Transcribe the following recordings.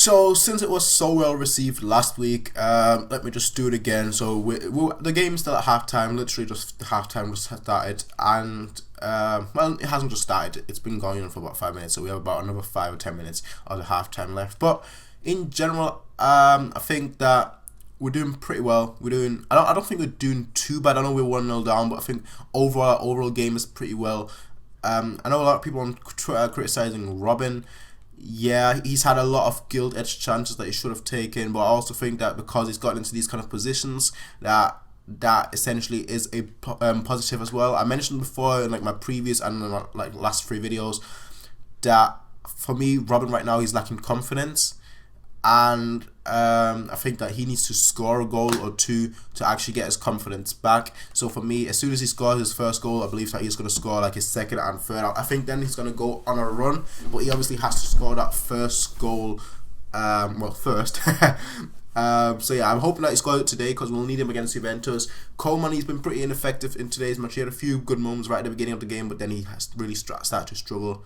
So since it was so well received last week, let me just do it again. So the game's still at halftime. Literally just halftime just started, and well, it hasn't just started. It's been going on for about 5 minutes. So we have about another 5 or 10 minutes of the halftime left. But in general, I think that we're doing pretty well. I don't think we're doing too bad. I know we're 1-0 down, but I think overall game is pretty well. I know a lot of people on Twitter criticizing Robin. Yeah, he's had a lot of gilt-edged chances that he should have taken, but I also think that because he's gotten into these kind of positions, that essentially is a positive as well. I mentioned before in like my previous and like last 3 videos that for me, Robin right now he's lacking confidence, and I think that he needs to score a goal or 2 to actually get his confidence back. So for me, as soon as he scores his first goal, I believe that he's going to score like his second and third. I think then he's going to go on a run, but he obviously has to score that first goal first. So yeah, I'm hoping that he scores it today because we'll need him against Juventus. Coleman, he's been pretty ineffective in today's match. He had a few good moments right at the beginning of the game, but then he has really started to struggle.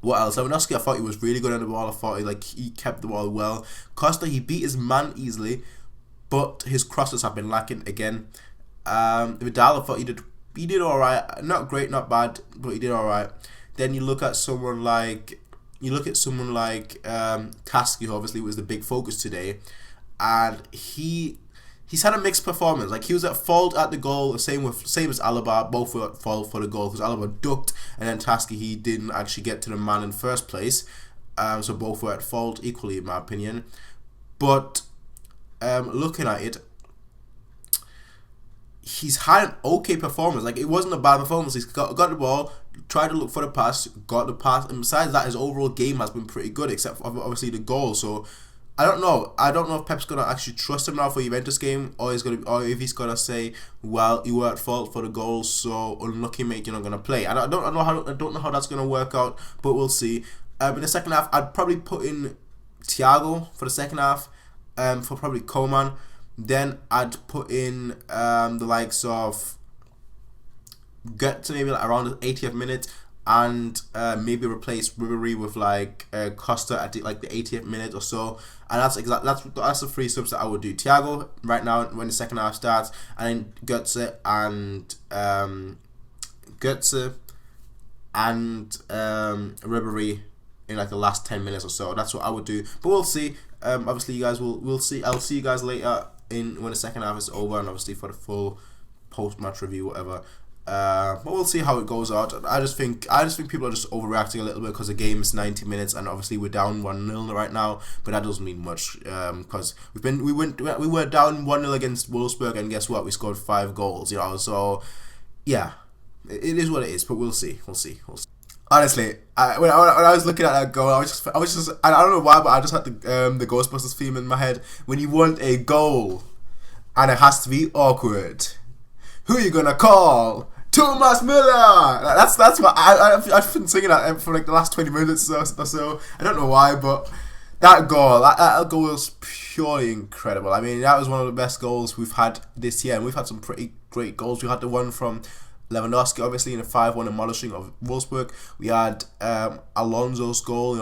What else? Lewandowski, I thought he was really good on the ball. I thought he kept the ball well. Costa, he beat his man easily, but his crosses have been lacking again. Vidal, I thought he did alright. Not great, not bad, but he did alright. Then you look at someone like Taski, who obviously was the big focus today, and he's had a mixed performance. Like, he was at fault at the goal, same as Alaba. Both were at fault for the goal because Alaba ducked, and then Taski, he didn't actually get to the man in first place. So both were at fault equally, in my opinion. But looking at it, he's had an okay performance. Like, it wasn't a bad performance. He's got the ball, tried to look for the pass, got the pass, and besides that, his overall game has been pretty good, except for obviously the goal. So I don't know if Pep's gonna actually trust him now for Juventus game, or if he's gonna say, well, you were at fault for the goal, so unlucky mate, you're not gonna play. I don't know how that's gonna work out, but we'll see. In the second half, I'd probably put in Thiago for the second half, for probably Coman. Then I'd put in the likes of get to maybe like around the 80th minute, and maybe replace Ribery with like Costa at the 80th minute or so. And that's the 3 subs that I would do. Thiago right now when the second half starts, and then Götze and Ribery in like the last 10 minutes or so. That's what I would do. But we'll see. Obviously you guys will see. I'll see you guys later when the second half is over, and obviously for the full post-match review, whatever. But we'll see how it goes out. I just think people are just overreacting a little bit because the game is 90 minutes, and obviously we're down 1-0 right now. But that doesn't mean much because we were down 1-0 against Wolfsburg, and guess what? We scored 5 goals. So yeah, it is what it is. But we'll see. Honestly, when I was looking at that goal, I was just I don't know why, but I just had the Ghostbusters theme in my head. When you want a goal and it has to be awkward, who are you gonna call? Thomas Müller. That's what I've been singing that for like the last 20 minutes or so. I don't know why, but that goal was purely incredible. I mean, that was one of the best goals we've had this year, and we've had some pretty great goals. We had the one from Lewandowski, obviously, in a 5-1 demolishing of Wolfsburg. We had Alonso's goal,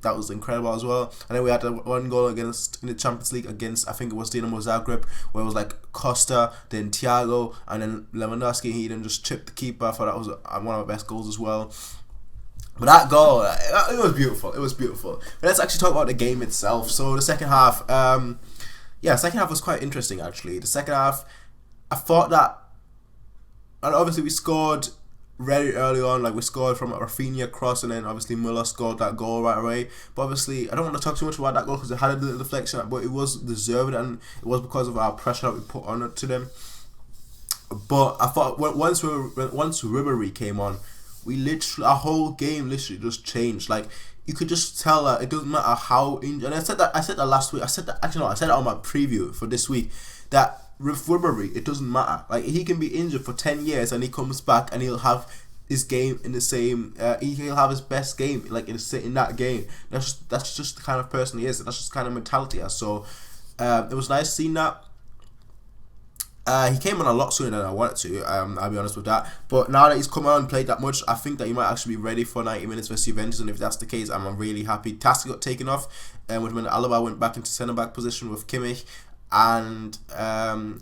that was incredible as well. And then we had one goal in the Champions League against, I think it was Dinamo Zagreb, where it was like Costa, then Thiago, and then Lewandowski. He then just chipped the keeper. I thought that was one of my best goals as well. But that goal, it was beautiful. But let's actually talk about the game itself. So the second half, second half was quite interesting actually. The second half, I thought that, and obviously we scored very early on. Like, we scored from a Rafinha cross, and then obviously Müller scored that goal right away. But obviously I don't want to talk too much about that goal because it had a little deflection, but it was deserved, and it was because of our pressure that we put on it to them. But I thought once Ribery came on, our whole game literally just changed. Like, you could just tell that it doesn't matter how injured. And I said that last week. I said that on my preview for this week, that with Ribery, it doesn't matter. Like, he can be injured for 10 years and he comes back and he'll have his game in the same. He'll have his best game like in that game. That's just the kind of person he is. That's just the kind of mentality he has. So it was nice seeing that. He came on a lot sooner than I wanted to, I'll be honest with that. But now that he's come on and played that much, I think that he might actually be ready for 90 minutes versus Juventus. And if that's the case, I'm really happy. Tassi got taken off, and when Alaba went back into centre-back position with Kimmich. And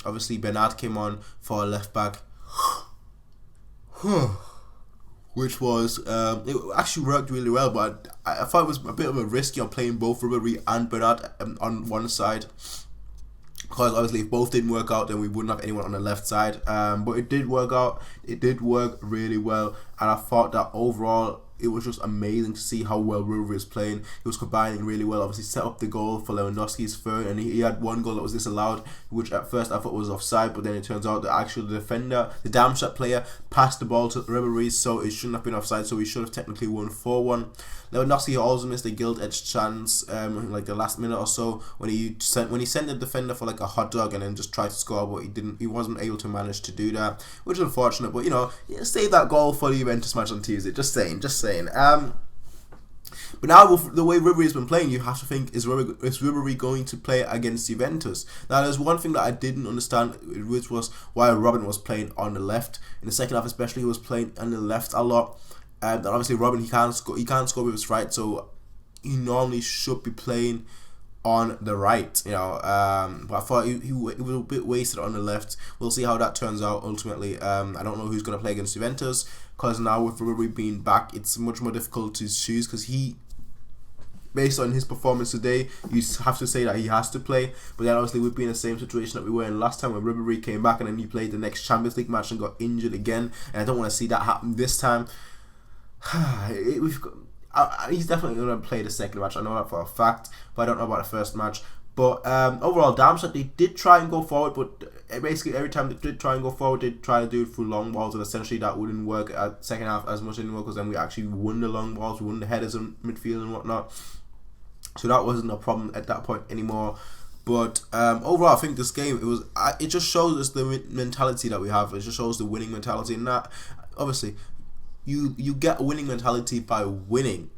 obviously Bernat came on for a left-back. Which was, it actually worked really well. But I thought it was a bit of a risky on playing both Ribery and Bernat on one side. Because obviously if both didn't work out, then we wouldn't have anyone on the left side. But it did work out. It did work really well. And I thought that overall it was just amazing to see how well Ribery is playing. He was combining really well. Obviously set up the goal for Lewandowski's third. And he had one goal that was disallowed, which at first I thought was offside. But then it turns out the actual defender, the Darmstadt player, passed the ball to Ribery. So it shouldn't have been offside. So we should have technically won 4-1. Lewandowski also missed a gilt-edged chance, like the last minute or so, when he sent the defender for like a hot dog and then just tried to score, but he wasn't able to manage to do that, which is unfortunate. But you know, save that goal for the Juventus match on Tuesday. Just saying. But now with the way Ribery has been playing, you have to think, is Ribery going to play against Juventus? Now there's one thing that I didn't understand, which was why Robin was playing on the left in the second half, especially. He was playing on the left a lot. And obviously Robin, he can't score with his right, so he normally should be playing on the right, you know. But I thought he was a bit wasted on the left. We'll see how that turns out ultimately. I don't know who's going to play against Juventus, because now with Ribery being back, it's much more difficult to choose, because based on his performance today, you have to say that he has to play. But then obviously we've been in the same situation that we were in last time, when Ribery came back and then he played the next Champions League match and got injured again, and I don't want to see that happen this time. He's definitely going to play the second match, I know that for a fact, but I don't know about the first match. But overall, Darmstadt, they did try and go forward, but basically every time they did try and go forward, they tried to do it through long balls, and essentially that wouldn't work at second half as much anymore, because then we actually won the long balls, we won the headers in midfield and whatnot, so that wasn't a problem at that point anymore. But overall, I think this game, it just shows us the mentality that we have. It just shows the winning mentality, and that obviously you get a winning mentality by winning,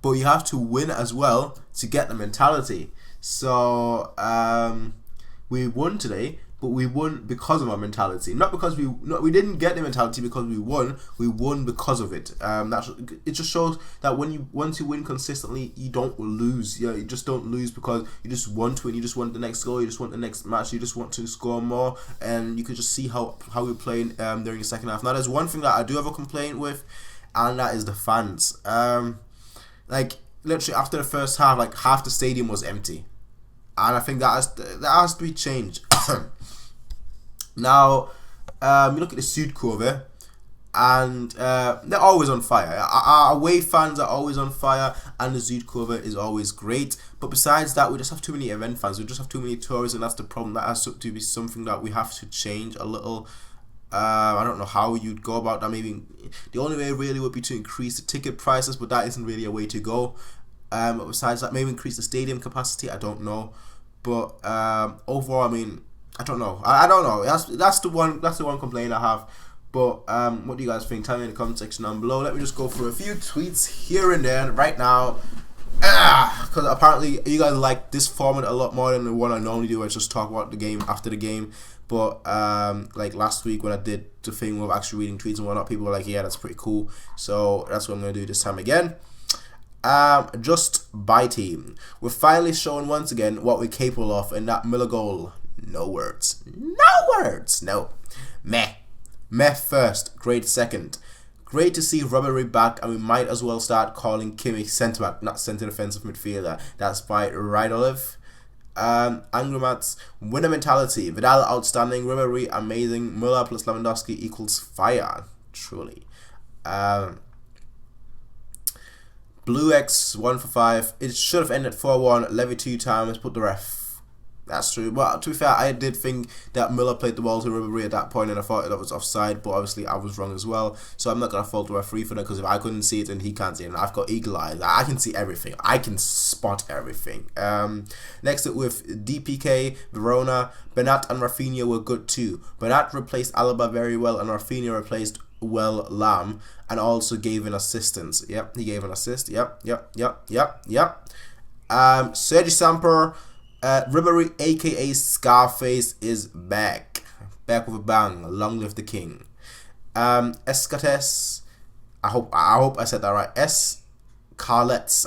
but you have to win as well to get the mentality. So we won today, but we won because of our mentality, not because we didn't get the mentality because we won because of it. It just shows that once you win consistently, you don't lose. You just don't lose because you just want to win. You just want the next goal, you just want the next match, you just want to score more, and you could just see how we're playing during the second half. Now there's one thing that I do have a complaint with, and that is the fans. Like literally after the first half, like half the stadium was empty, and I think that has to be changed. Now, you look at the Südkurve, and they're always on fire. Our away fans are always on fire, and the Südkurve is always great. But besides that, we just have too many event fans. We just have too many tourists, and that's the problem. That has to be something that we have to change a little. I don't know how you'd go about that. Maybe the only way really would be to increase the ticket prices, but that isn't really a way to go. But besides that, maybe increase the stadium capacity. I don't know. But overall, I mean, I don't know. I don't know. That's the one complaint I have. But what do you guys think? Tell me in the comment section down below. Let me just go through a few tweets here and there right now. Because apparently you guys like this format a lot more than the one I normally do. I just talk about the game after the game. But like last week when I did the thing with actually reading tweets and whatnot, people were like, yeah, that's pretty cool. So that's what I'm going to do this time again. Just by team. We're finally showing once again what we're capable of, and that Miller goal. No words. No words. No. Meh. Meh first. Great second. Great to see Ribery back, and we might as well start calling Kimmich centre back, not centre defensive midfielder. That's by Right Olive. Angramats, winner mentality. Vidal outstanding. Ribery amazing. Müller plus Lewandowski equals fire. Truly. Blue X 1 for 5. It should have ended 4-1. Levy 2 times. Put the ref. That's true. Well, to be fair, I did think that Müller played the ball to Ribery at that point, and I thought that was offside, but obviously I was wrong as well. So I'm not going to fault the referee for that, because if I couldn't see it and he can't see it, and I've got eagle eyes, I can see everything. I can spot everything. Next up with DPK, Verona, Bernat and Rafinha were good too. Bernat replaced Alaba very well, and Rafinha replaced Lam, and also gave an assistance. Yep, he gave an assist. Yep. Sergi Samper, Ribery aka Scarface is back. back with a bang. Long live the king. Escates. I hope I said that right. Escalets,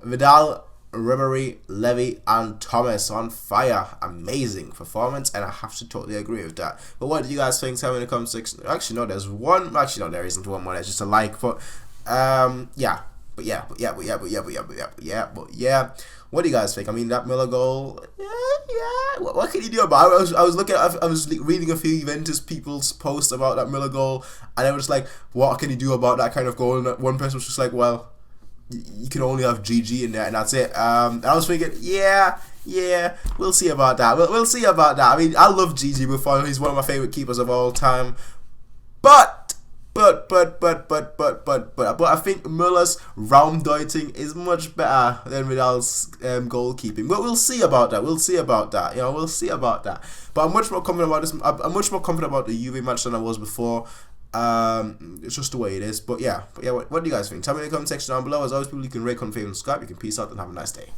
Vidal, Ribery, Levy, and Thomas on fire. Amazing performance, and I have to totally agree with that. But what do you guys think? Tell me in the comment section. Actually, no, there's one. Actually, no, there isn't one more. There's just a like. But yeah. But yeah. What do you guys think? I mean, that Miller goal. Yeah. What can you do about it? I was reading a few Juventus people's posts about that Miller goal, and they were just like, what can you do about that kind of goal? And one person was just like, well, you can only have GG in there, and that's it. And I was thinking, yeah, we'll see about that. We'll see about that. I mean, I love Gigi Buffon. He's one of my favorite keepers of all time. But I think Muller's Raumdeutung is much better than Vidal's goalkeeping. But we'll see about that. We'll see about that. But I'm much more confident about this. I'm much more confident about the Juve match than I was before. It's just the way it is. But yeah. What do you guys think? Tell me in the comment section down below. As always, people, you can rate, comment, favorite, and subscribe. You can peace out and have a nice day.